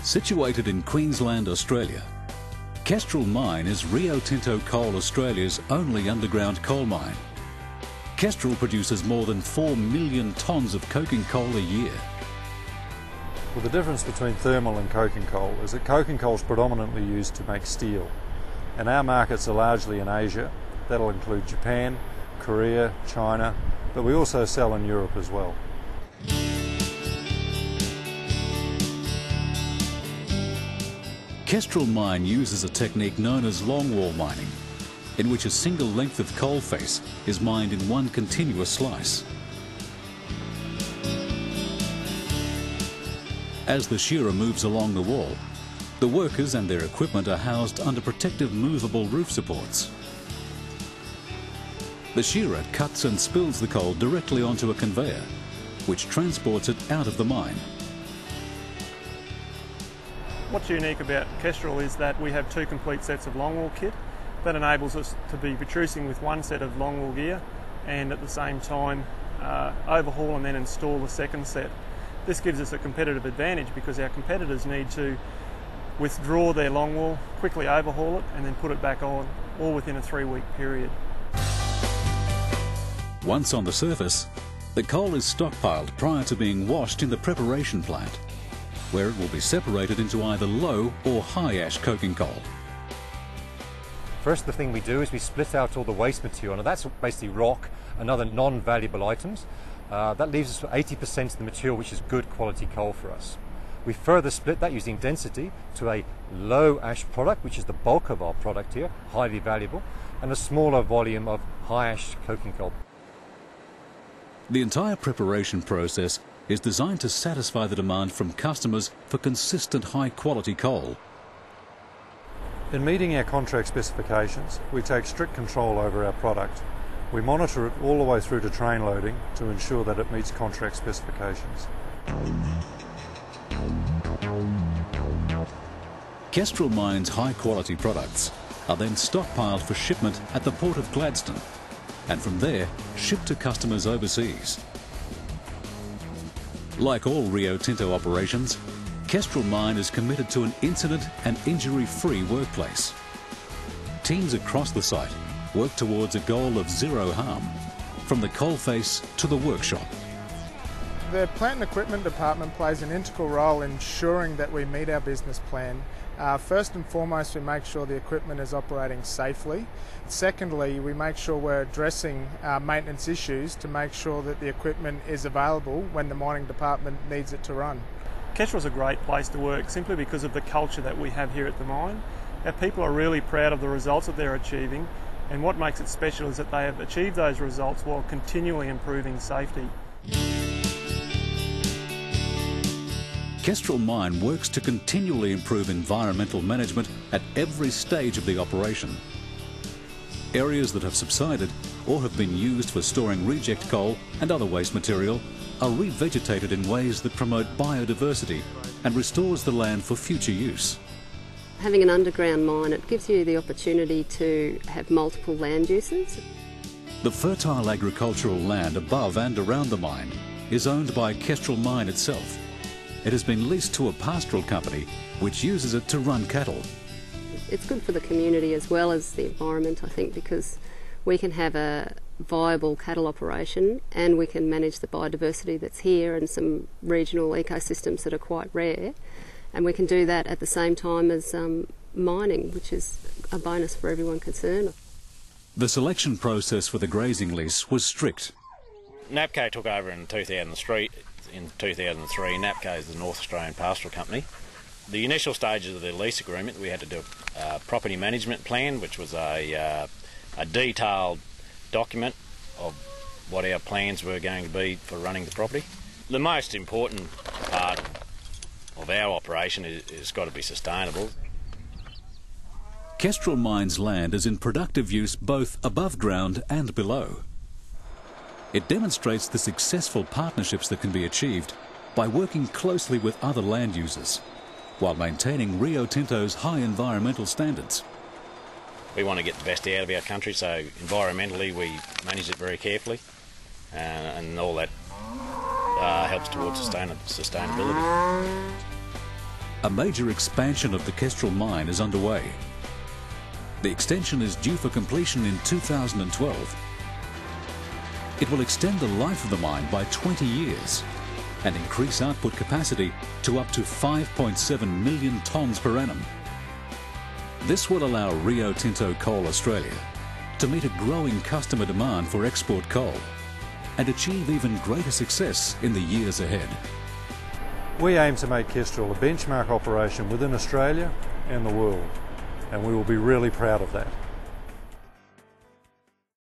Situated in Queensland, Australia, Kestrel Mine is Rio Tinto Coal Australia's only underground coal mine. Kestrel produces more than 4 million tonnes of coking coal a year. Well, the difference between thermal and coking coal is that coking coal is predominantly used to make steel, and our markets are largely in Asia. That'll include Japan, Korea, China, but we also sell in Europe as well. Kestrel Mine uses a technique known as longwall mining, in which a single length of coal face is mined in one continuous slice. As the shearer moves along the wall, the workers and their equipment are housed under protective movable roof supports. The shearer cuts and spills the coal directly onto a conveyor, which transports it out of the mine. What's unique about Kestrel is that we have 2 complete sets of longwall kit. That enables us to be producing with 1 set of longwall gear and at the same time overhaul and then install the second set. This gives us a competitive advantage because our competitors need to withdraw their longwall, quickly overhaul it and then put it back on, all within a 3-week period. Once on the surface, the coal is stockpiled prior to being washed in the preparation plant, where it will be separated into either low or high ash coking coal. First, the thing we do is we split out all the waste material, and that's basically rock and other non-valuable items. That leaves us with 80% of the material which is good quality coal for us. We further split that using density to a low ash product, which is the bulk of our product here, highly valuable, and a smaller volume of high ash coking coal. The entire preparation process is designed to satisfy the demand from customers for consistent high-quality coal. In meeting our contract specifications, we take strict control over our product. We monitor it all the way through to train loading to ensure that it meets contract specifications. Kestrel Mine's high-quality products are then stockpiled for shipment at the Port of Gladstone, and from there shipped to customers overseas. Like all Rio Tinto operations, Kestrel Mine is committed to an incident and injury-free workplace. Teams across the site work towards a goal of zero harm, from the coalface to the workshop. The plant and equipment department plays an integral role in ensuring that we meet our business plan. First and foremost, we make sure the equipment is operating safely. Secondly, we make sure we're addressing maintenance issues to make sure that the equipment is available when the mining department needs it to run. Kestrel's a great place to work simply because of the culture that we have here at the mine. Our people are really proud of the results that they're achieving, and what makes it special is that they have achieved those results while continually improving safety. Kestrel Mine works to continually improve environmental management at every stage of the operation. Areas that have subsided or have been used for storing reject coal and other waste material are revegetated in ways that promote biodiversity and restores the land for future use. Having an underground mine, it gives you the opportunity to have multiple land uses. The fertile agricultural land above and around the mine is owned by Kestrel Mine itself. It has been leased to a pastoral company which uses it to run cattle. It's good for the community as well as the environment, I think, because we can have a viable cattle operation and we can manage the biodiversity that's here and some regional ecosystems that are quite rare, and we can do that at the same time as mining, which is a bonus for everyone concerned. The selection process for the grazing lease was strict. NAPCO took over in 2003. NAPCO is the North Australian Pastoral Company. The initial stages of the lease agreement, we had to do a property management plan, which was a detailed document of what our plans were going to be for running the property. The most important part of our operation is got to be sustainable. Kestrel Mine's land is in productive use both above ground and below. It demonstrates the successful partnerships that can be achieved by working closely with other land users, while maintaining Rio Tinto's high environmental standards. We want to get the best out of our country, so environmentally we manage it very carefully, and all that helps towards sustainability. A major expansion of the Kestrel mine is underway. The extension is due for completion in 2012. It will extend the life of the mine by 20 years and increase output capacity to up to 5.7 million tonnes per annum. This will allow Rio Tinto Coal Australia to meet a growing customer demand for export coal and achieve even greater success in the years ahead. We aim to make Kestrel a benchmark operation within Australia and the world, and we will be really proud of that.